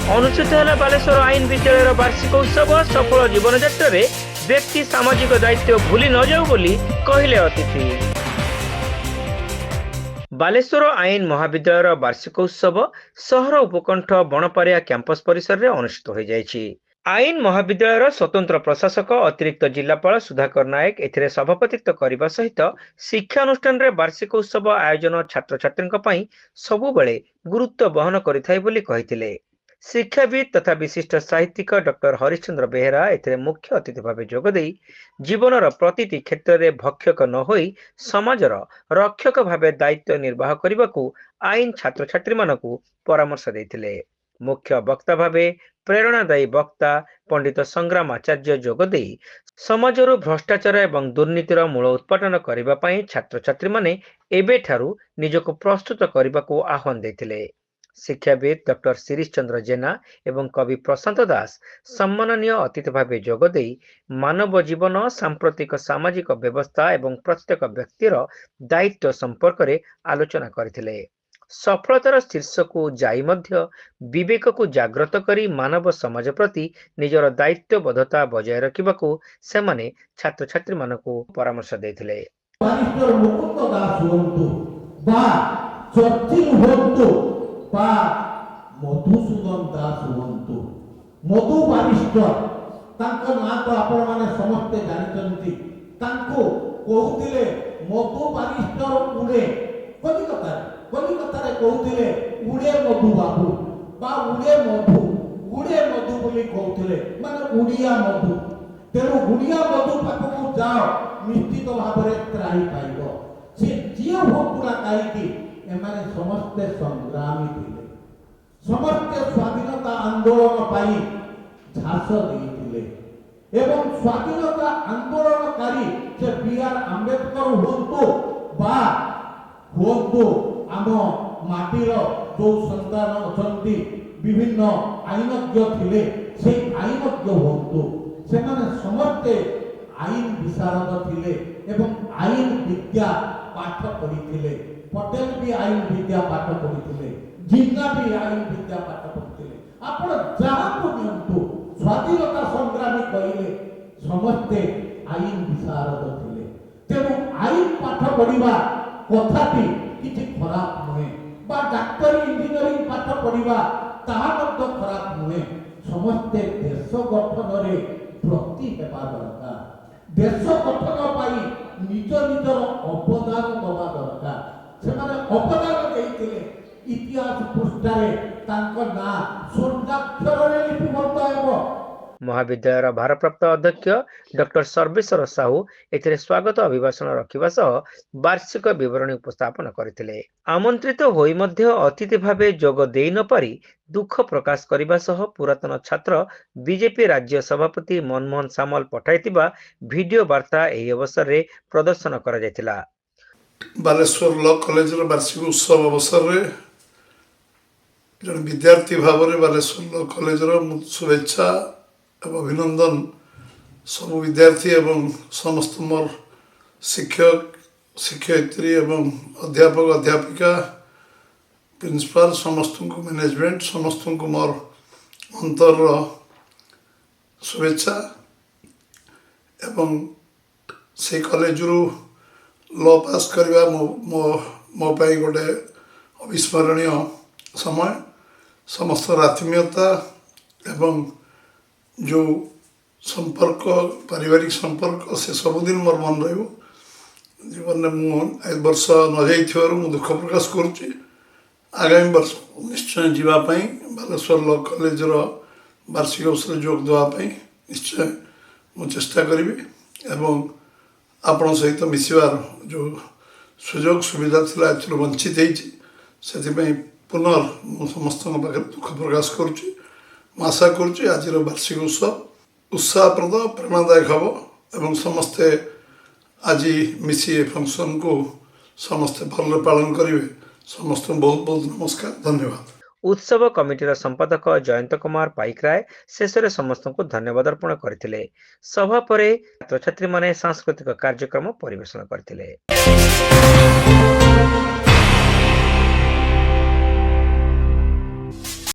अनुष्ठित है बालेश्वर आईन विद्यालय वार्षिक उत्सव। सफल जीवन यात्रा व्यक्ति सामाजिक दायित्व भूली न जाऊ बोली कहले अतिथि। बालेश्वर आईन महाविद्यालय वार्षिक उत्सव सहर उपकंठ बणपारिया कैंपस परिसर में अनुष्ठित हो जायछि। आईन महाविद्यालय स्वतंत्र प्रशासक अतिरिक्त जिलापाल सुधाकर नायक एथिरे सभापतित्व करने सहित शिक्षानुष्ठान रे वार्षिक उत्सव आयोजन छात्र छात्री सबु बेले गुरुत्व बहन करिथाय बोली कहिथिले। शिक्षाविद तथा विशिष्ट साहित्यिक डॉक्टर हरिश्चंद्र बेहेरा एथिरे मुख्य अतिथि भाव जोगदे जीवनर प्रतिटी क्षेत्र में भक्षक न होई समाजर रक्षक भाव दायित्व निर्वाह करने को आईन छात्र छात्री मानकु परामर्श देथिले। मुख्य वक्ता भावे प्रेरणादायी वक्ता पंडित संग्राम आचार्य जोगदे समाजर भ्रष्टाचार एवं दुर्नीतिर मूल उत्पादन करने छात्र छात्री माने एबेठारु निजको प्रस्तुत करने को आह्वान देथिले। शिक्षाविद डॉक्टर शिरीष चंद्र जेना एवं कवि प्रशांत दास सम्माननीय अतिथि भाव जोगदे मानव जीवन सांप्रतिक सामाजिक व्यवस्था एवं प्रत्येक व्यक्तिर दायित्व संपर्क में आलोचना करथिले। सफलतार शीर्ष को जाई मध्य विवेक को जागृत करी मानव समाज प्रति निजर दायित्वबद्धता बजाय रखा से छात्र छात्री मानकु परामर्श देथिले। मधुसूदन दास हुंतु मधु बारिस्टर तांको ना तो आपण माने समस्त जानिचंती तांको कहउतिले मधु बारिस्टर उड़े कलिकता रे कहउतिले उड़े मधु बाबू बा उड़े मधु बोली कहउतिले माने उड़िया मधु। तेनु उड़िया मधु पाखକୁ जाओ निश्चित भाବରେ त्राही पाइबो। से जियो भोकुरा काईकी एमाने समस्त संग्रामी थिले, समस्त स्वाधीनता आंदोलन पाई झांस देइथिले एवं स्वाधीनता आंदोलनकारी से बी.आर. आंबेडकर हुंतु आम माटीर जो संतान अछंती विभिन्न आईनज्ञ थिले से आईनज्ञ हुंतु से माने समस्त आईन विशारद थिले एवं आईन विद्या पाठ पढ़िथिले। पटेल भी आईन विद्या पाठ पढ़िथिले, जिन्ना भी आईन विद्या पाठ पढ़िथिले। आपण जहां नियंतु स्वाधीनता संग्रामी कहले समस्ते आईन विशारद थिले। तेणु आईन पाठ पढ़िबा कथाटी किछि खराब नुहे बा डाक्टरी इंजीनियरिंग पाठ पढ़िबा ताहा मध्य खराब नुहे। समस्ते देश गठन रे प्रति हेबा दरकार। देश गठन पाई निज निजर अवदान दबा दरकार। सेमाने अवदान देइथिले इतिहास पृष्ठारे तांको ना स्वर्णाक्षर रे लिपिबद्ध हेबो। महाविद्यालय भारप्राप्त अध्यक्ष डॉक्टर सर्वेश्वर साहू एथिरे स्वागत अभिभाषण रखिबा सह वार्षिक विवरणी उपस्थापन करथिले। आमंत्रित होई मध्य अतिथि भावे जोग देई न पारी दुख प्रकाश करने सह पुरातन छात्र बीजेपी राज्य सभापति मनमोहन सामल पठाइतिबा वीडियो वार्ता एही अवसर रे प्रदर्शन करा जायतिला। बालेश्वर लॉ कॉलेज वार्षिक उत्सव अवसर में जन विद्यार्थी भाव में बालेश्वर लॉ कॉलेज शुभेच्छा एवं अभिनंदन सब विद्यार्थी एवं समस्त मोर शिक्षक शिक्षयित्री एवं अध्यापक अध्यापिका प्रिंसिपाल समस्त को मैनेजमेंट समस्त को मोर अंतर शुभेच्छा एवं से कॉलेज लॉ पास करवा मो गोटे अविस्मरणीय समय समस्त आत्मीयता एवं जो संपर्क पारिवारिक संपर्क से सबुदिन मोर मन रही जीवन में वर्ष न जा दुख प्रकाश करुच्ची। आगामी वर्ष निश्चय जीवाई बालेश्वर लॉ कॉलेज वार्षिक अवसर जोग देवाई निश्चय मु चेष्टा करी एवं आपण सहित मिसबार जो सुजोग सुविधा थिला एथुर वंचित होइछि से पुनर् समस्त पाखे दुख प्रकाश करुच्ची। आशा करुच्ची आज वार्षिक उत्सव उत्साहप्रद प्रेरणादायक हम एवं समस्ते आज मिसी फंक्शन को समस्ते भल पालन करेंगे। समस्त बहुत बहुत नमस्कार धन्यवाद। उत्सव कमिटीर संपादक जयंत कुमार पाइकराय शेष में समस्त को धन्यवाद अर्पण करथिले। सभा परे छात्र छात्री माने सांस्कृतिक कार्यक्रम परिवेषण करथिले।